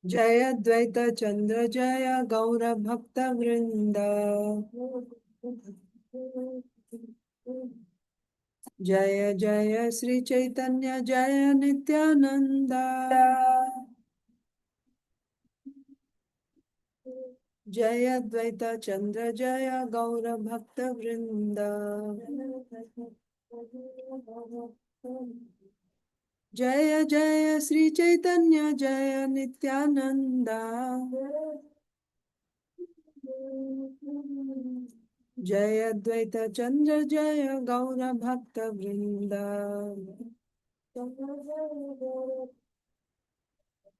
Jaya Dvaita Chandra Jaya Gaura Bhakta Vrinda. Jaya Jaya Śrī Caitanya Jaya Nityananda. Jaya Dvaita Chandra Jaya Gaura Bhakta Vrinda. Jaya Jaya Śrī Caitanya Jaya Nityananda. Jaya Dvaita Chandra Jaya Gaura Bhakta Vrinda.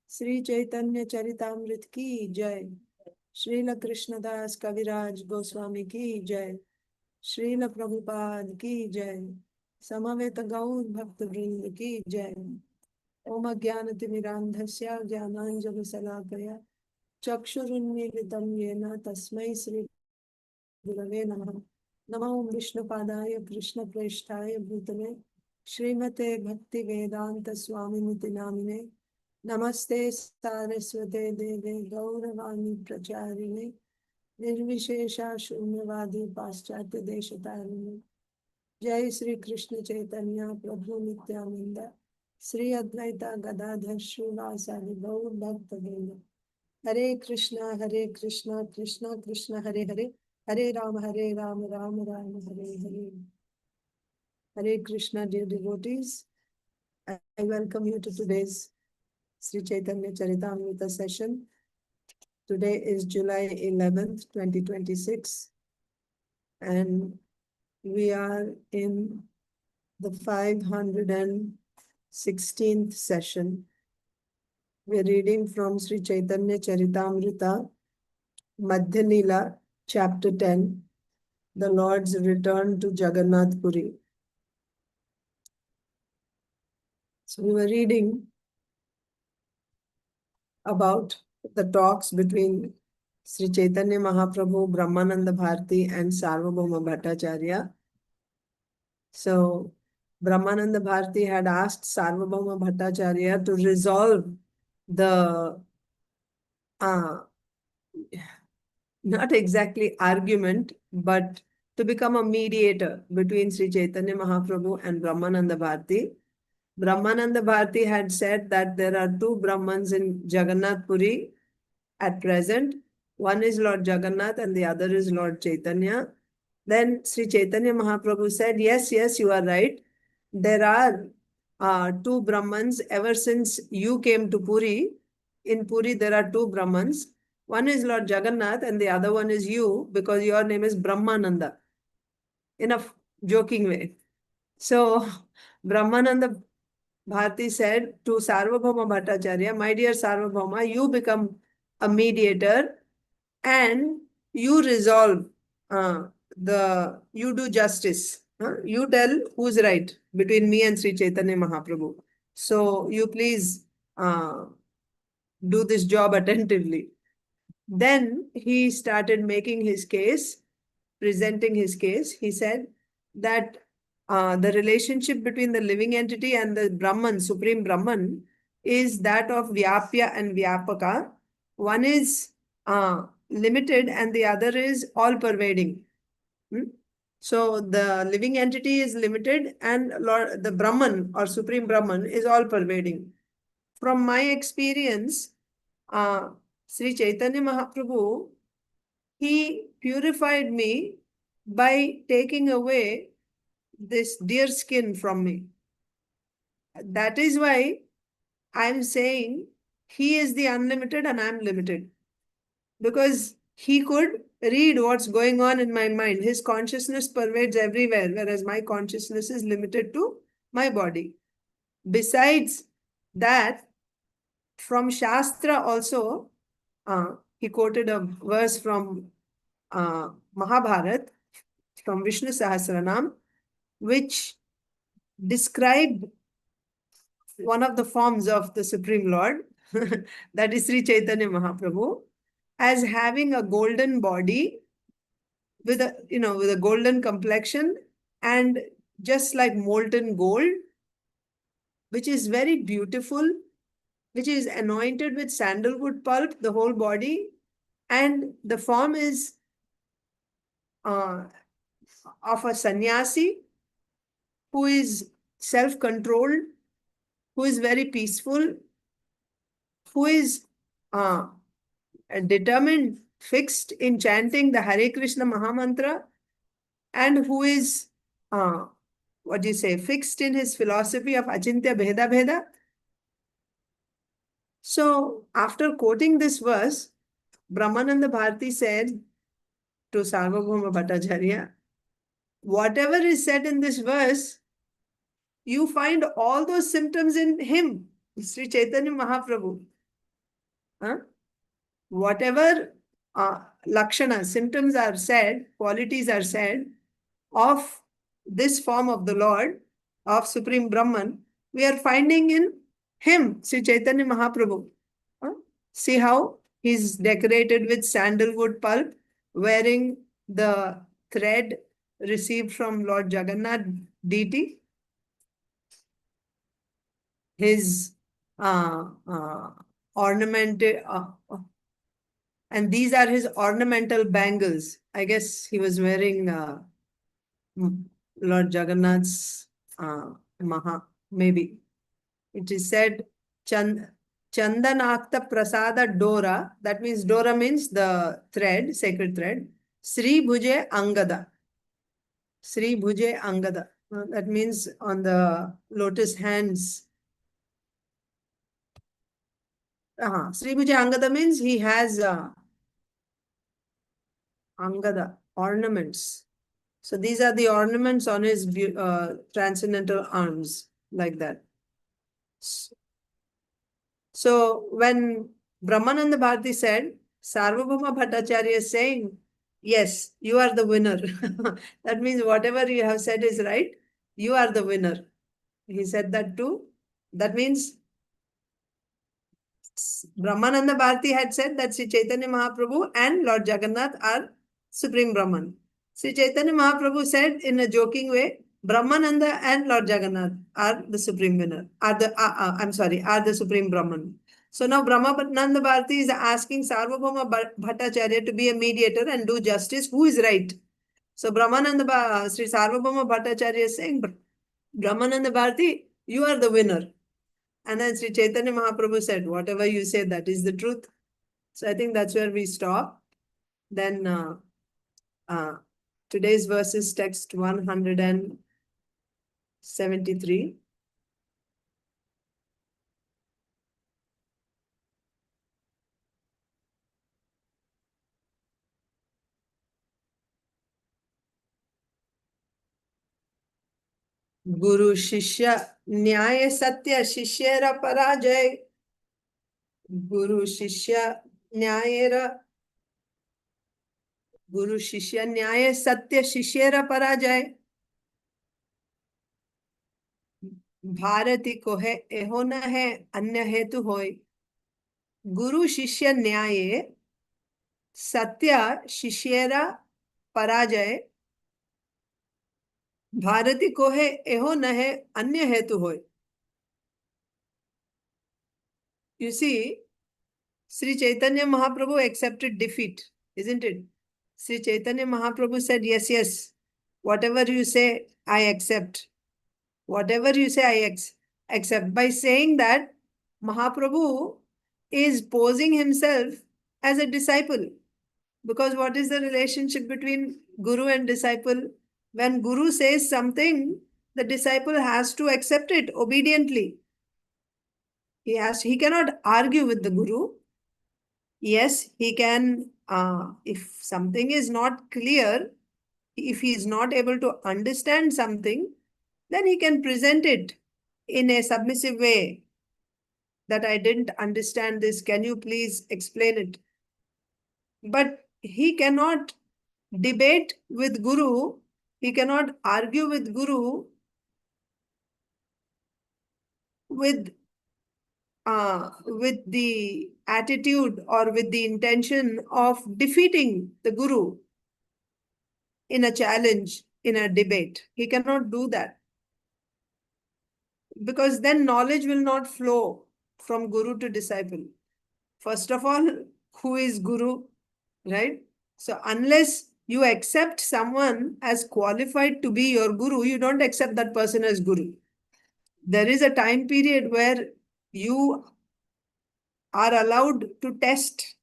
Śrī Caitanya Charitamrit ki Jai. Srila Krishnadas Kaviraj Goswami ki Jai. Srila Prabhupada ki Jai. Samaveta Gaur Bhakta Vrinda ki Jai. Om Ajnanatirmirandhasya Jnananjana Salakaya Chakshurunmilitam Yena Tasmai Sri Gurave Namah. Namo Om Vishnupadaya Krishna Preshtaya Bhutale Srimate Bhakti Vedanta Swami Niti Namine Namaste Saraswate Deve Gauravani Pracharine Nirvishesha Shunyavadi Paschatya Deshatarine. Jai Sri Krishna Chaitanya Prabhu Nityananda Sri Advaita Gadadhar Srivasadi Gaur Bhakta Vrinda. Hare Krishna, Krishna Krishna, Hare Hare, Hare Rama, Rama Rama, Hare Hare. Hare Krishna, dear devotees. I welcome you to today's Sri Caitanya Charitamrita session. Today is July 11th, 2026, and we are in the 516th session. We are reading from Sri Caitanya Charitamrita, Madhya chapter 10, the Lord's return to Jagannath Purī. So we were reading about the talks between Śrī Caitanya Mahāprabhu, Brahmānanda Bhāratī, and Sarvabhauma Bhattacharya. So Brahmānanda Bhāratī had asked Sarvabhauma Bhattacharya to resolve the not exactly argument, but to become a mediator between Śrī Caitanya Mahāprabhu and Brahmānanda Bhāratī. Brahmānanda Bhāratī had said that there are two Brahmans in Jagannath Purī at present. One is Lord Jagannath and the other is Lord Chaitanya. Then Śrī Caitanya Mahāprabhu said, yes, you are right. There are two Brahmans ever since you came to Purī. In Purī, there are two Brahmans. One is Lord Jagannath and the other one is you, because your name is Brahmānanda, in a joking way. So Brahmānanda Bhāratī said to Sarvabhauma Bhattacharya, my dear Sarvabhauma, you become a mediator and you resolve, you do justice. You tell who's right between me and Śrī Caitanya Mahāprabhu. So you please do this job attentively. Then he started making his case, presenting his case. He said that the relationship between the living entity and the Brahman, Supreme Brahman, is that of Vyapya and Vyapaka. One is limited and the other is all-pervading. So the living entity is limited and the Brahman or Supreme Brahman is all-pervading. From my experience, Śrī Caitanya Mahāprabhu, he purified me by taking away this deer skin from me. That is why I'm saying he is the unlimited and I'm limited. Because he could read what's going on in my mind. His consciousness pervades everywhere, whereas my consciousness is limited to my body. Besides that, from Shastra also, he quoted a verse from Mahabharata, from Vishnu Sahasranam, which described one of the forms of the Supreme Lord, that is Śrī Caitanya Mahāprabhu, as having a golden body with a golden complexion and just like molten gold, which is very beautiful which is anointed with sandalwood pulp, the whole body, and the form is of a sannyasi who is self-controlled, who is very peaceful, who is determined, fixed in chanting the Hare Krishna Mahamantra, and who is, fixed in his philosophy of Achintya Bheda Bheda. So, after quoting this verse, Brahmānanda Bhāratī said to Sarvabhauma Bhattacharya, whatever is said in this verse, you find all those symptoms in him, Śrī Caitanya Mahāprabhu. Whatever lakshana, symptoms are said, qualities are said of this form of the Lord, of Supreme Brahman, we are finding in him, Śrī Caitanya Mahāprabhu. See how he's decorated with sandalwood pulp, wearing the thread received from Lord Jagannātha deity. His ornamented, and these are his ornamental bangles. I guess he was wearing Lord Jagannath's maybe. It is said, Chandanakta Prasada Dora, that means Dora means the thread, sacred thread. Śrī Bhuje Angada. Śrī Bhuje Angada. That means on the lotus hands. Śrī Bhuje Angada means he has Angada, ornaments. So these are the ornaments on his transcendental arms, like that. So when Brahmānanda Bhāratī said, Sarvabhauma Bhattacharya is saying, yes, you are the winner. That means whatever you have said is right. You are the winner. He said that too. That means Brahmānanda Bhāratī had said that Śrī Caitanya Mahāprabhu and Lord Jagannath are Supreme Brahman. Śrī Caitanya Mahāprabhu said in a joking way, Brahmānanda and Lord Jagannath are the Supreme winner, are the Supreme Brahman. So now Brahmānanda Bhāratī is asking Sarvabhauma Bhattacharya to be a mediator and do justice. Who is right? So Sri Sarvabhauma Bhattacharya is saying, Brahmānanda Bhāratī, you are the winner. And then Śrī Caitanya Mahāprabhu said, whatever you say, that is the truth. So I think that's where we stop. Then today's verse is text 173. Guru-śiṣya-nyāye satya śiṣyera parājaya. Guru-śiṣya-nyāye satya śiṣyera parājaya. Bhārati kahe, nahe, anya hetu hoy. Guru-śiṣya-nyāye satya śiṣyera parājaya. Bhārati kahe, nahe, anya hetu hoy. You see, Śrī Caitanya Mahāprabhu accepted defeat, isn't it? Śrī Caitanya Mahāprabhu said, yes, yes, whatever you say, I accept. Whatever you say, I accept. By saying that, Mahaprabhu is posing himself as a disciple. Because what is the relationship between Guru and disciple? When Guru says something, the disciple has to accept it obediently. He cannot argue with the Guru. Yes, he can, if something is not clear, if he is not able to understand something, then he can present it in a submissive way. That I didn't understand this. Can you please explain it? But he cannot debate with Guru. He cannot argue with Guru with the attitude or with the intention of defeating the Guru in a challenge, in a debate. He cannot do that. Because then knowledge will not flow. from guru to disciple. First of all, who is guru, right? So unless you accept someone as qualified to be your guru, you don't accept that person as guru. There is a time period where you are allowed to test.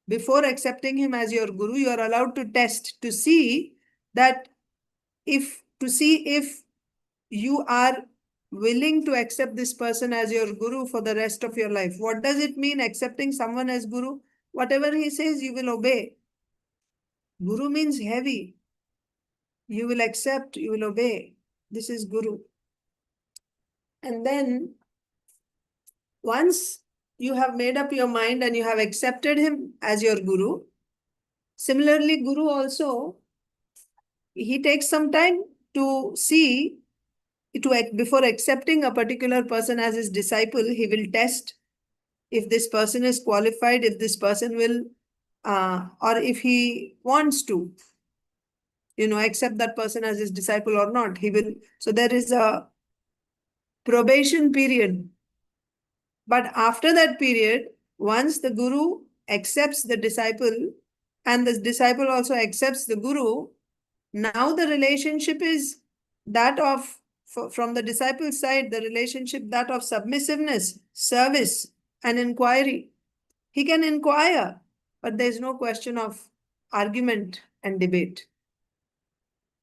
Before accepting him as your guru, you are allowed to test to see that if you are willing to accept this person as your guru for the rest of your life. What does it mean, accepting someone as guru? Whatever he says, you will obey. Guru means heavy. You will accept, you will obey. This is guru. And then once you have made up your mind and you have accepted him as your guru, similarly, guru also, he takes some time to see, before accepting a particular person as his disciple, he will test if this person is qualified, if this person will, or if he wants to, accept that person as his disciple or not. He will. So there is a probation period. But after that period, once the guru accepts the disciple and the disciple also accepts the guru, now the relationship is that of, from the disciple's side, the relationship that of submissiveness, service, and inquiry. He can inquire, but there is no question of argument and debate.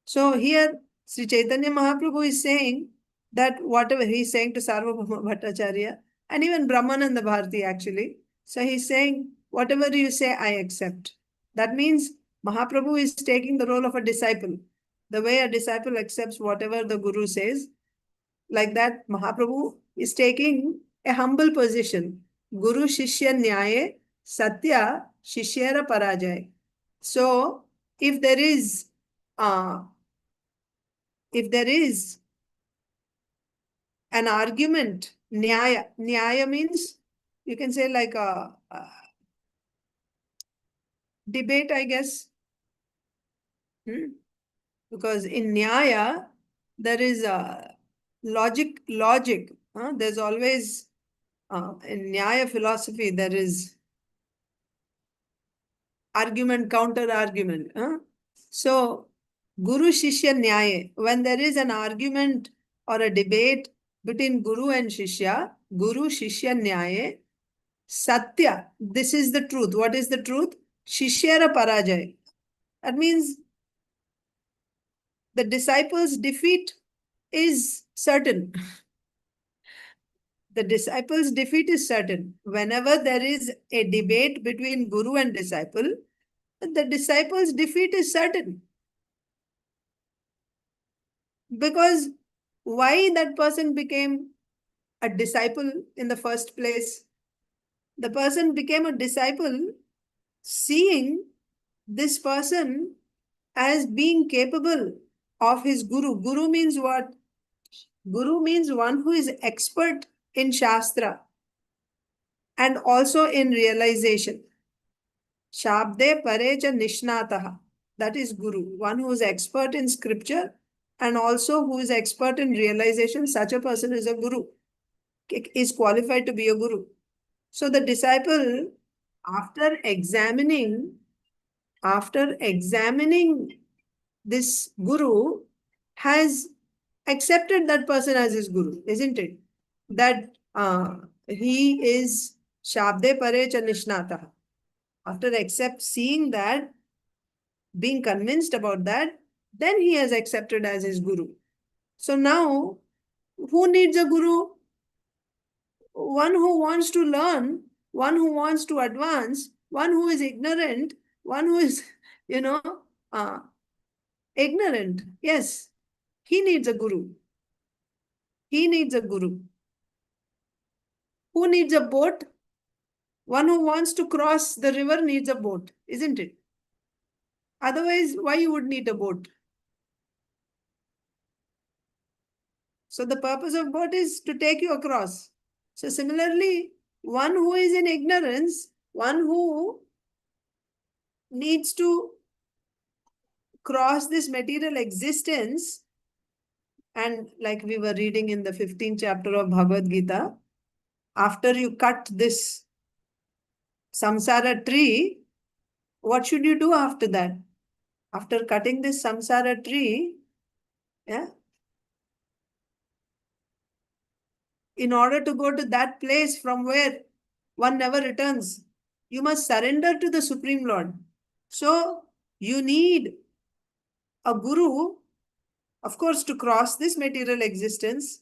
So here, Śrī Caitanya Mahāprabhu is saying that whatever he is saying to Sarvabhauma Bhattacharya, and even Brahmānanda Bhāratī actually, so he is saying, whatever you say, I accept. That means Mahaprabhu is taking the role of a disciple. The way a disciple accepts whatever the guru says, like that Mahaprabhu is taking a humble position. Guru-śiṣya-nyāye, satya, śiṣyera, parājaya. So if there is an argument, nyaya means, you can say like a debate, I guess. Because in nyaya, there is a logic. There's always, in nyaya philosophy, there is argument, counter argument. So, guru-śiṣya-nyāye, when there is an argument or a debate between guru and shishya, guru-śiṣya-nyāye, satya, this is the truth. What is the truth? śiṣyera parājaya. That means the disciple's defeat is certain. The disciple's defeat is certain. Whenever there is a debate between guru and disciple, the disciple's defeat is certain. Because why that person became a disciple in the first place? The person became a disciple seeing this person as being capable of his guru. Guru means what? Guru means one who is expert in Shastra and also in realization. Shabde parecha nishnataha. That is Guru. One who is expert in scripture and also who is expert in realization. Such a person is a Guru, is qualified to be a Guru. So the disciple, after examining this Guru, has accepted that person as his Guru, isn't it? That he is Shabde parecha nishnataha. After seeing that, being convinced about that, then he has accepted as his guru. So now, who needs a guru? One who wants to learn, one who wants to advance, one who is ignorant, one who is, ignorant. Yes, he needs a guru. He needs a guru. Who needs a boat? One who wants to cross the river needs a boat, isn't it? Otherwise, why you would need a boat? So the purpose of boat is to take you across. So similarly, one who is in ignorance, one who needs to cross this material existence, and like we were reading in the 15th chapter of Bhagavad Gita, after you cut this samsara tree, what should you do after that? After cutting this samsara tree, yeah, in order to go to that place from where one never returns, you must surrender to the Supreme Lord. So you need a guru, of course, to cross this material existence,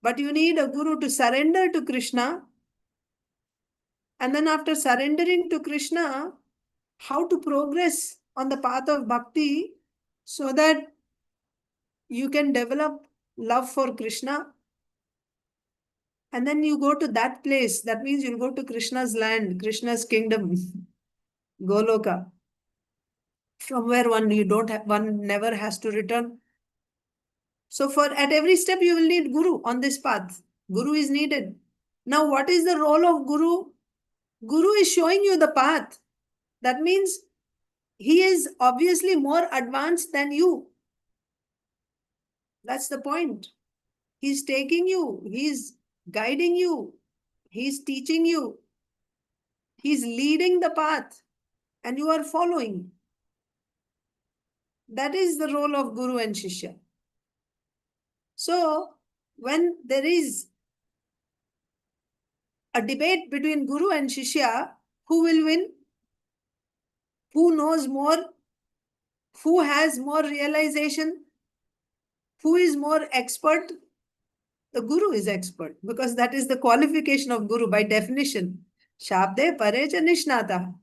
but you need a guru to surrender to Krishna. And then after surrendering to Krishna, how to progress on the path of bhakti so that you can develop love for Krishna. And then you go to that place. That means you'll go to Krishna's land, Krishna's kingdom, Goloka, from where one never has to return. So at every step you will need Guru on this path. Guru is needed. Now what is the role of Guru? Guru is showing you the path. That means he is obviously more advanced than you. That's the point. He's taking you. He's guiding you. He's teaching you. He's leading the path. And you are following. That is the role of Guru and Shishya. So, when there is a debate between Guru and Shishya, who will win? Who knows more? Who has more realization? Who is more expert? The Guru is expert, because that is the qualification of Guru by definition. Shabde pareja nishnata.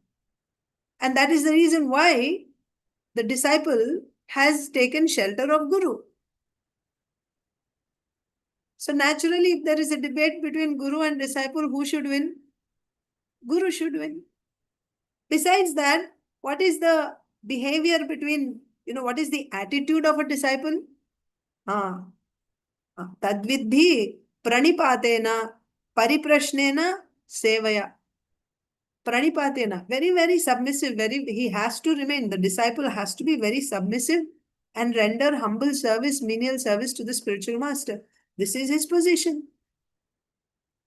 And that is the reason why the disciple has taken shelter of Guru. So naturally, if there is a debate between Guru and disciple, who should win? Guru should win. Besides that, what is the behavior between, what is the attitude of a disciple? Tadvidhi pranipatena pariprashnena sevaya. Pranipatena, very, very submissive, he has to remain, the disciple has to be very submissive and render humble service, menial service to the spiritual master. This is his position.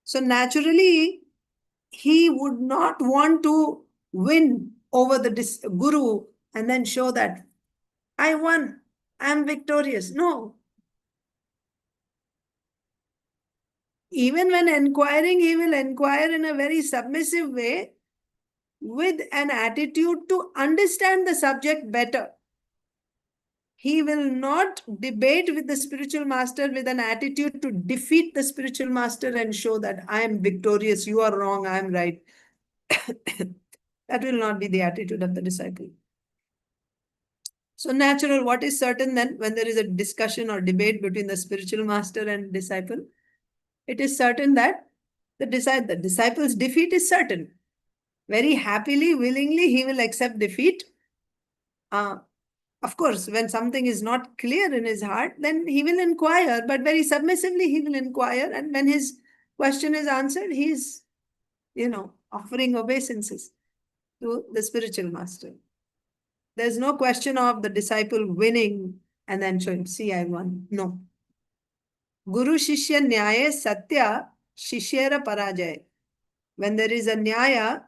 So naturally, he would not want to win over the Guru and then show that I won, I am victorious. No. Even when inquiring, he will inquire in a very submissive way with an attitude to understand the subject better. He will not debate with the spiritual master with an attitude to defeat the spiritual master and show that I am victorious, you are wrong, I am right. That will not be the attitude of the disciple. So natural, what is certain then when there is a discussion or debate between the spiritual master and disciple? It is certain that the disciple's defeat is certain. Very happily, willingly, he will accept defeat. Of course, when something is not clear in his heart, then he will inquire, but very submissively he will inquire. And when his question is answered, he is, offering obeisances to the spiritual master. There's no question of the disciple winning and then showing, see, I won. No. Guru-śiṣya-nyāye satya śiṣyera parājaya. When there is a nyaya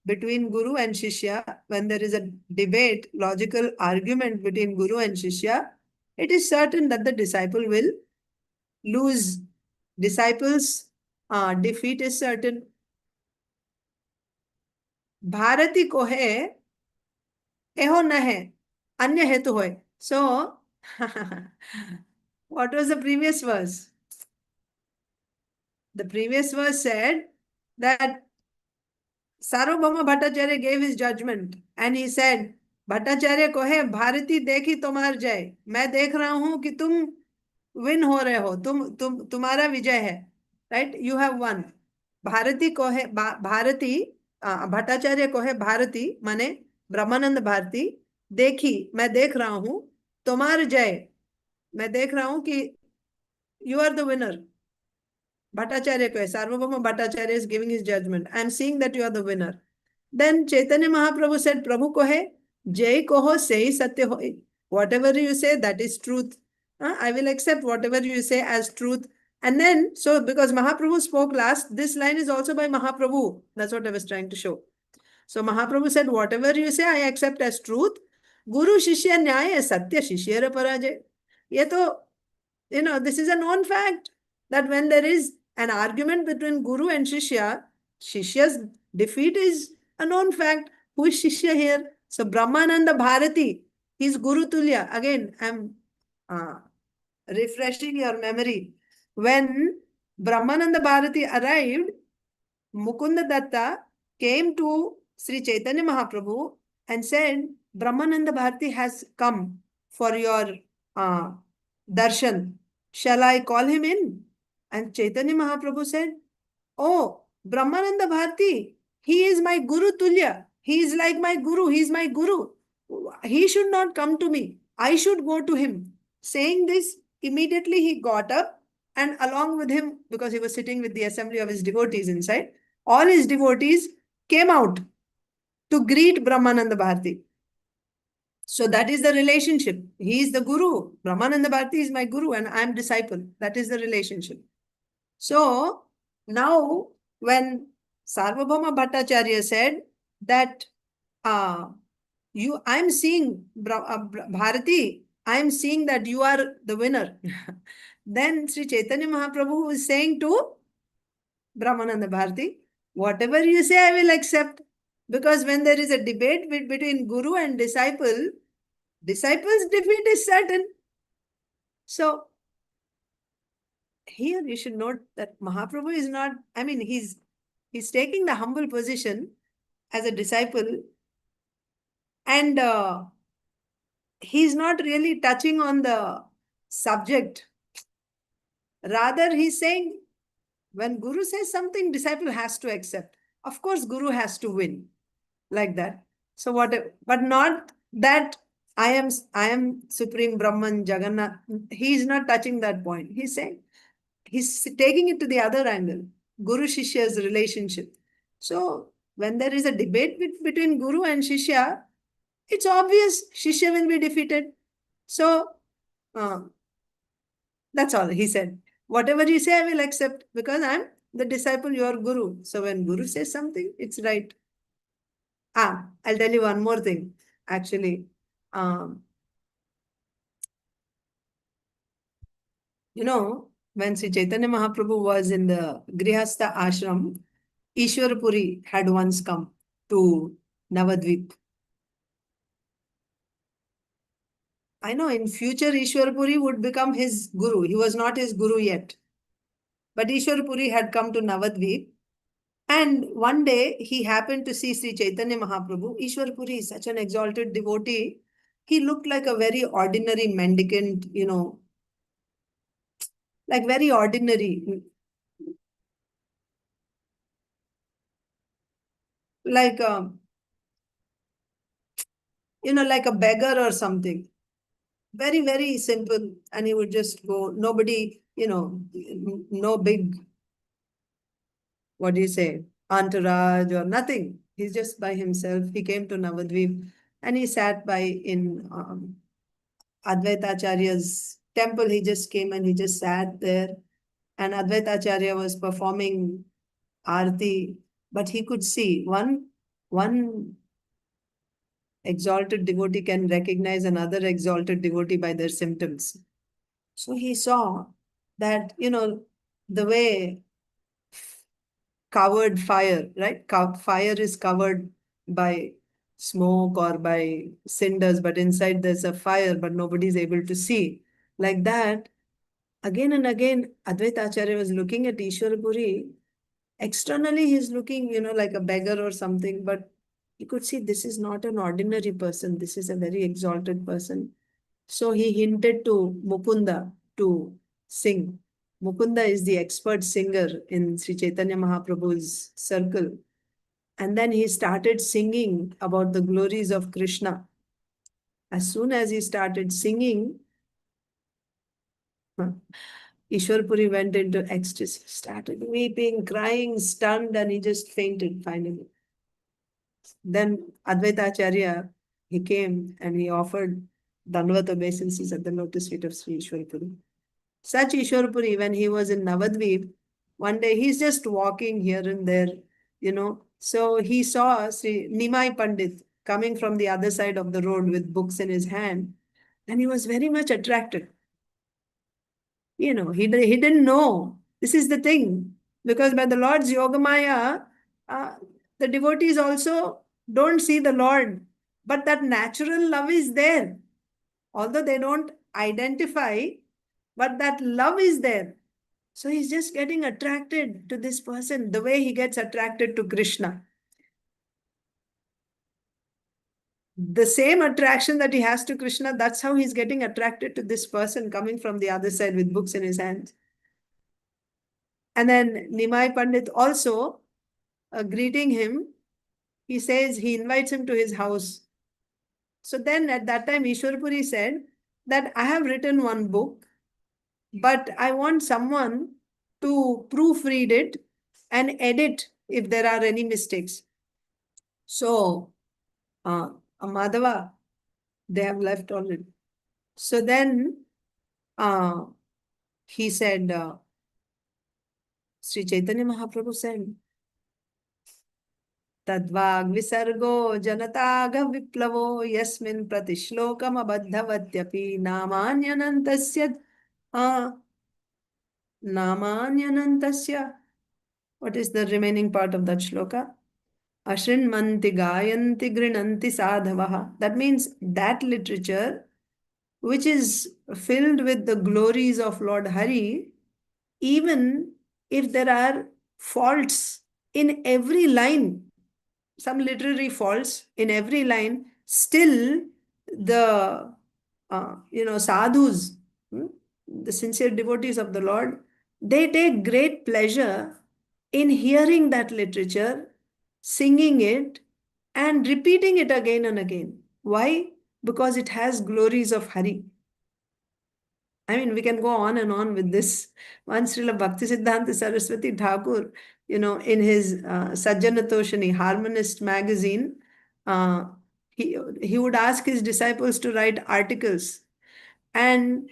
between Guru and Shishya, when there is a debate, logical argument between Guru and Shishya, it is certain that the disciple will lose. Disciples' defeat is certain. Bhāratī kahe, nahe, anya hetu. So, what was the previous verse? The previous verse said that Sarvabhauma Bhattacharya gave his judgment and he said, Bhattacharya kahe, Bharati dekhi tomar jai. Main dekh raha hu ki tum win ho rahe ho. Tumhara vijay hai. Right? You have won. Bharati kahe, Bhattacharya kahe Bharati, mane Brahmānanda Bhāratī, dekhi, main dekh raha hu, tomar jai. Main dekh raha hu ki you are the winner. Bhattacharya kahe, Sarvabhauma Bhattacharya is giving his judgment. I am seeing that you are the winner. Then Chaitanya Mahaprabhu said, Prabhu kahe, jai kaho sei satya hoy. Whatever you say, that is truth. I will accept whatever you say as truth And then, so because Mahaprabhu spoke last, this line is also by Mahaprabhu. That's what I was trying to show. So Mahaprabhu said, whatever you say, I accept as truth. Guru-śiṣya-nyāye satya śiṣyera parājaya. Ye to, this is a known fact that when there is an argument between Guru and Shishya, Shishya's defeat is a known fact. Who is Shishya here? So Brahmānanda Bhāratī, he's Guru Tulya. Again, I'm refreshing your memory. When Brahmānanda Bhāratī arrived, Mukunda Datta came to Śrī Caitanya Mahāprabhu and said, Brahmānanda Bhāratī has come for your darshan. Shall I call him in? And Chaitanya Mahaprabhu said, oh, Brahmānanda Bhāratī, he is my Guru Tulya. He is like my Guru. He is my Guru. He should not come to me. I should go to him. Saying this, immediately he got up, and along with him, because he was sitting with the assembly of his devotees inside, all his devotees came out to greet Brahmānanda Bhāratī. So that is the relationship. He is the Guru. Brahmānanda Bhāratī is my Guru and I am disciple. That is the relationship. So now when Sarvabhauma Bhattacharya said that I'm seeing Bharati, I'm seeing that you are the winner. Then Sri Caitanya Mahaprabhu is saying to Brahmānanda Bhāratī, whatever you say, I will accept. Because when there is a debate between Guru and disciple's defeat is certain. So here you should note that Mahaprabhu is not, he's taking the humble position as a disciple, and he's not really touching on the subject. Rather, he's saying, when Guru says something, disciple has to accept. Of course, Guru has to win. Like that. So but not that I am Supreme Brahman, Jagannātha. He is not touching that point. He's saying, he's taking it to the other angle. Guru-Shishya's relationship. So when there is a debate between Guru and Shishya, it's obvious Shishya will be defeated. So that's all he said. Whatever you say, I will accept because I'm the disciple, your Guru. So when Guru says something, it's right. I'll tell you one more thing. Actually, when Sri Caitanya Mahaprabhu was in the Grihastha ashram, Ishwar Purī had once come to Navadvip. I know in future Ishwar Purī would become his Guru. He was not his Guru yet. But Ishwar Purī had come to Navadvip. And one day he happened to see Sri Caitanya Mahaprabhu. Ishwar Purī is such an exalted devotee. He looked like a very ordinary mendicant, like very ordinary. Like, like a beggar or something. Very, very simple. And he would just go, nobody, no big, what do you say, entourage or nothing. He's just by himself. He came to Navadvip and he sat in Advaita Acharya's temple. He just came and he just sat there. And Advaita Acharya was performing Aarti. But he could see one exalted devotee can recognize another exalted devotee by their symptoms. So he saw that, the way covered fire, right? Fire is covered by smoke or by cinders, but inside there's a fire, but nobody's able to see. Like that, again and again, Advaita Acharya was looking at Ishwar Purī. Externally, he's looking, like a beggar or something, but he could see this is not an ordinary person. This is a very exalted person. So he hinted to Mukunda to sing. Mukunda is the expert singer in Sri Caitanya Mahaprabhu's circle. And then he started singing about the glories of Krishna. As soon as he started singing, Ishwar Purī went into ecstasy, started weeping, crying, stunned, and he just fainted finally. Then Advaita Acharya, he came and he offered Dandavata obeisances at the lotus feet of Sri Ishwar Purī. Such Ishwarpuri, when he was in Navadvip, one day he's just walking here and there, So he saw Sri Nimai Pandit coming from the other side of the road with books in his hand, and he was very much attracted. He didn't know. This is the thing. Because by the Lord's Yogamaya, uh, the devotees also don't see the Lord, but that natural love is there. Although they don't identify, but that love is there. So he's just getting attracted to this person the way he gets attracted to Krishna. The same attraction that he has to Krishna, that's how he's getting attracted to this person coming from the other side with books in his hands. And then Nimai Pandit also, greeting him, he says, he invites him to his house. So then at that time, Ishwarpuri said that I have written one book, but I want someone to proofread it and edit if there are any mistakes. So, Madhava, they have left already. So then he said, Śrī Caitanya Mahāprabhu said, Tadvag visargo janatagha viplavo yasmin pratishlokam abadhavatyapi namanyanantasya namanyanantasya. What is the remaining part of that shloka? Ashrinmanti gayanti grinanti sadhavaha. That means that literature which is filled with the glories of Lord Hari, even if there are faults in every line, some literary faults in every line, still the sadhus, the sincere devotees of the Lord, they take great pleasure in hearing that literature, singing it, and repeating it again and again. Why? Because it has glories of Hari. I mean, we can go on and on with this. Once Srila Bhaktisiddhanta Saraswati Thakur, in his Sajjanatoshani, Harmonist magazine, he would ask his disciples to write articles. And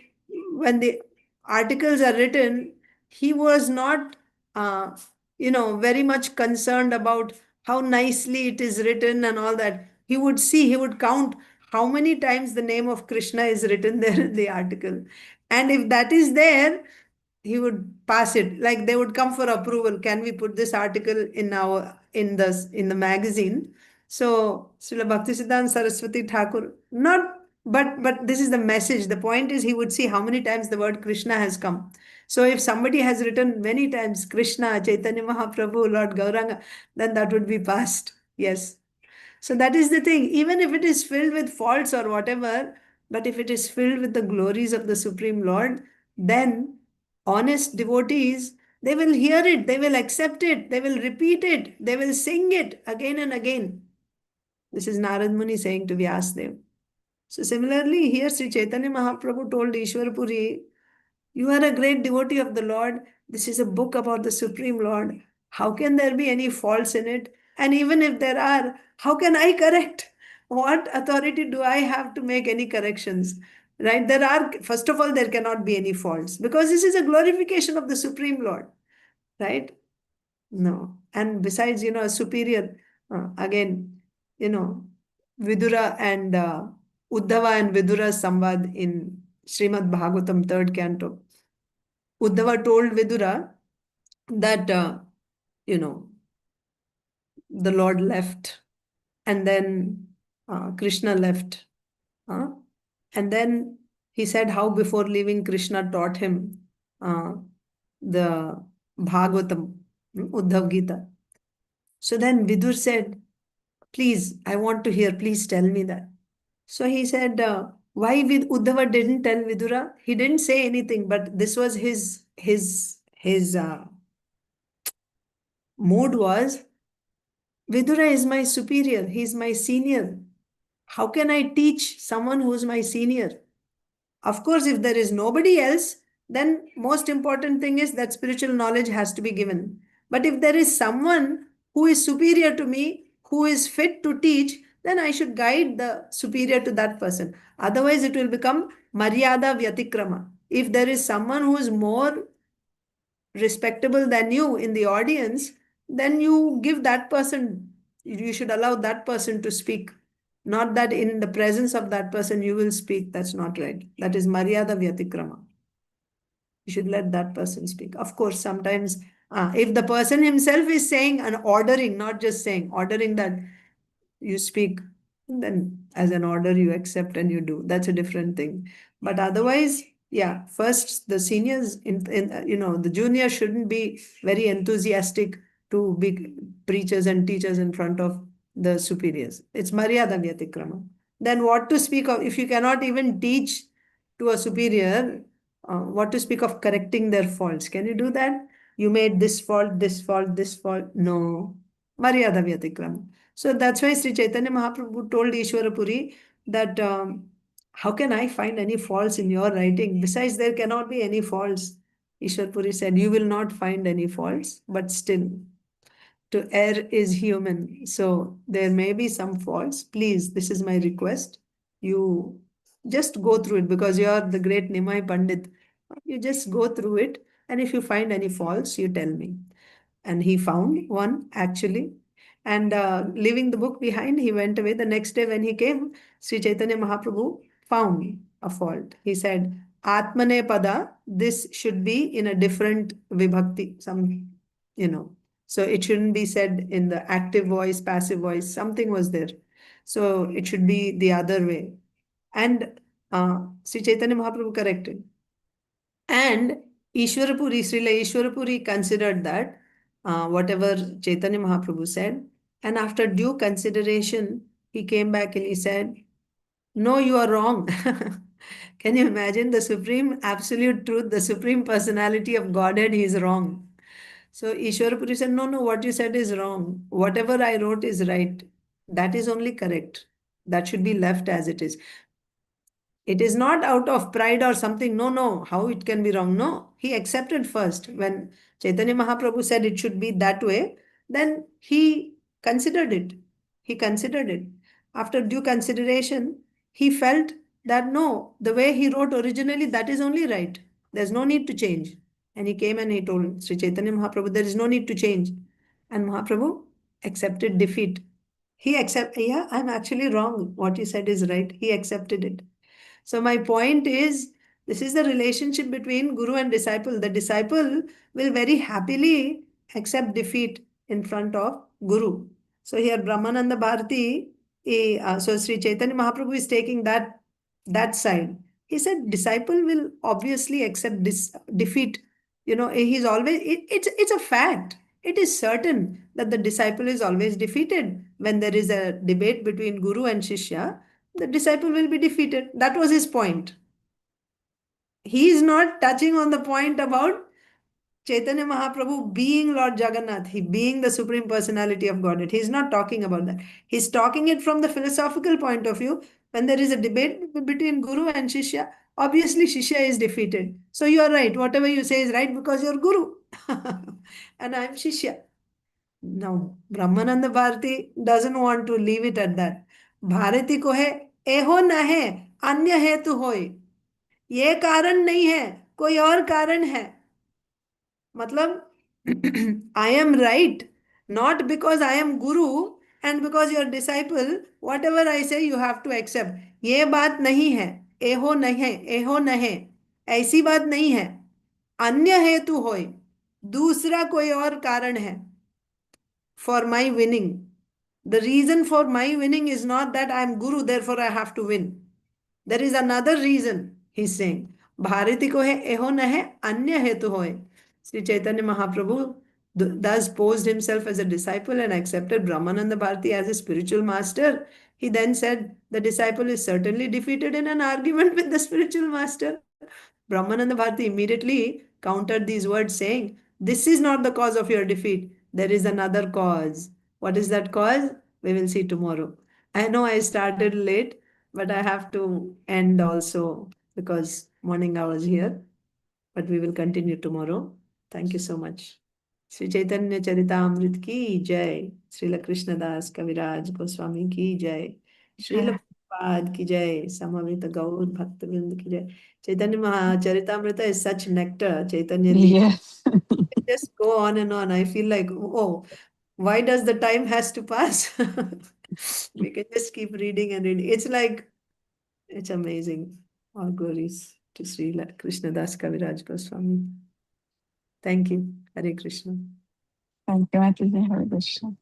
when the articles are written, he was not, very much concerned about how nicely it is written and all that. He would count how many times the name of Krishna is written there in the article. And if that is there, he would pass it. Like they would come for approval. Can we put this article in the magazine? So Srila Bhaktisiddhanta Saraswati Thakur, but this is the message. The point is he would see how many times the word Krishna has come. So if somebody has written many times Krishna, Chaitanya Mahaprabhu, Lord Gauranga, then that would be passed. Yes. So that is the thing. Even if it is filled with faults or whatever, but if it is filled with the glories of the Supreme Lord, then honest devotees, they will hear it, they will accept it, they will repeat it, they will sing it again and again. This is Narad Muni saying to Vyasdev. So similarly, here Sri Caitanya Mahaprabhu told Ishwarpuri, you are a great devotee of the Lord. This is a book about the Supreme Lord. How can there be any faults in it? And even if there are, how can I correct? What authority do I have to make any corrections? Right? First of all, there cannot be any faults because this is a glorification of the Supreme Lord. Right? No. And besides, a superior, again, Vidura and Uddhava and Vidura's Samvad in Srimad Bhagavatam, 3rd canto. Uddhava told Vidura that, the Lord left and then Krishna left. And then he said how before leaving Krishna taught him the Bhagavatam, Uddhav Gita. So then Vidur said, please, I want to hear, please tell me that. So he said, why Uddhava didn't tell Vidura? He didn't say anything, but this was his mood was, Vidura is my superior, he is my senior. How can I teach someone who is my senior? Of course, if there is nobody else, then most important thing is that spiritual knowledge has to be given. But if there is someone who is superior to me, who is fit to teach, then I should guide the superior to that person. Otherwise, it will become Maryada Vyatikrama. If there is someone who is more respectable than you in the audience, then you give that person, you should allow that person to speak. Not that in the presence of that person you will speak. That's not right. That is Maryada Vyatikrama. You should let that person speak. Of course, sometimes if the person himself is saying and ordering, not just saying, ordering that you speak, then as an order you accept and you do. That's a different thing. But otherwise, yeah, first the seniors, the juniors shouldn't be very enthusiastic to be preachers and teachers in front of the superiors. It's Maryada Vyatikrama. Then what to speak of, if you cannot even teach to a superior, what to speak of correcting their faults? Can you do that? You made this fault, this fault, this fault. No. Maryada Vyatikrama. So that's why Sri Caitanya Mahaprabhu told Ishwara Puri that how can I find any faults in your writing? Besides, there cannot be any faults. Ishwara Puri said, you will not find any faults, but still, to err is human. So there may be some faults. Please, this is my request. You just go through it because you are the great Nimai Pandit. You just go through it. And if you find any faults, you tell me. And he found one actually. And leaving the book behind, he went away. The next day when he came, Sri Caitanya Mahaprabhu found a fault. He said, Atmane Pada, this should be in a different vibhakti, So it shouldn't be said in the active voice, passive voice, something was there. So it should be the other way. And Sri Chaitanya Mahaprabhu corrected. And Ishwarapuri, Srila Ishwarapuri considered that whatever Chaitanya Mahaprabhu said, and after due consideration, he came back and he said, no, you are wrong. Can you imagine the supreme absolute truth, the supreme personality of Godhead, he is wrong. So Ishwarapuri said, no, what you said is wrong. Whatever I wrote is right. That is only correct. That should be left as it is. It is not out of pride or something. No. How it can be wrong? No. He accepted first. When Chaitanya Mahaprabhu said it should be that way, then he considered it. He considered it. After due consideration, he felt that no, the way he wrote originally, that is only right. There's no need to change. And he came and he told Sri Chaitanya Mahaprabhu, there is no need to change. And Mahaprabhu accepted defeat. He accepted, yeah, I'm actually wrong. What you said is right. He accepted it. So my point is, this is the relationship between guru and disciple. The disciple will very happily accept defeat in front of guru. So here Brahmānanda Bhāratī, so Sri Caitanya Mahaprabhu is taking that side. He said disciple will obviously accept defeat. He's always, it's a fact. It is certain that the disciple is always defeated. When there is a debate between guru and shishya, the disciple will be defeated. That was his point. He is not touching on the point about Chaitanya Mahaprabhu being Lord Jagannath, he being the Supreme Personality of Godhead. He is not talking about that. He's talking it from the philosophical point of view. When there is a debate between Guru and Shishya, obviously Shishya is defeated. So you are right. Whatever you say is right because you're Guru. And I'm Shishya. Now, Brahmānanda Bhāratī doesn't want to leave it at that. Bharati kahe, eho nahe, anya hetu hoy. ये कारण नहीं है, कोई और कारण है. मतलब I am right, not because I am guru and because you are disciple, whatever I say you have to accept. ये बात नहीं है, एहो नहे, ऐसी बात नहीं है. अन्य हेतु होय, दूसरा कोई और कारण है. For my winning. The reason for my winning is not that I am guru, therefore I have to win. There is another reason, he's saying. Bharati ko hai, eho nahe, anya hetu hoy. Sri Chaitanya Mahaprabhu thus posed himself as a disciple and accepted Brahmānanda Bhāratī as a spiritual master. He then said, the disciple is certainly defeated in an argument with the spiritual master. Brahmānanda Bhāratī immediately countered these words saying, this is not the cause of your defeat. There is another cause. What is that cause? We will see tomorrow. I know I started late, but I have to end also because morning hours here. But we will continue tomorrow. Thank you so much. Sri Chaitanya Charitamrita ki jai. Srila Krishnadas Kaviraj Goswami ki jai. Srila Prabhupada ki jai, Samavita Gaur Bhaktivinoda ki jai. Chaitanya Charitamrita is such nectar, Chaitanya Leela. Yes. Just go on and on. I feel like, oh, why does the time has to pass? We can just keep reading and reading. It's like, it's amazing. All glories to Sri Krishnadas Kaviraj Goswami. Thank you. Hare Krishna. Thank you, Mataji. Hare Krishna.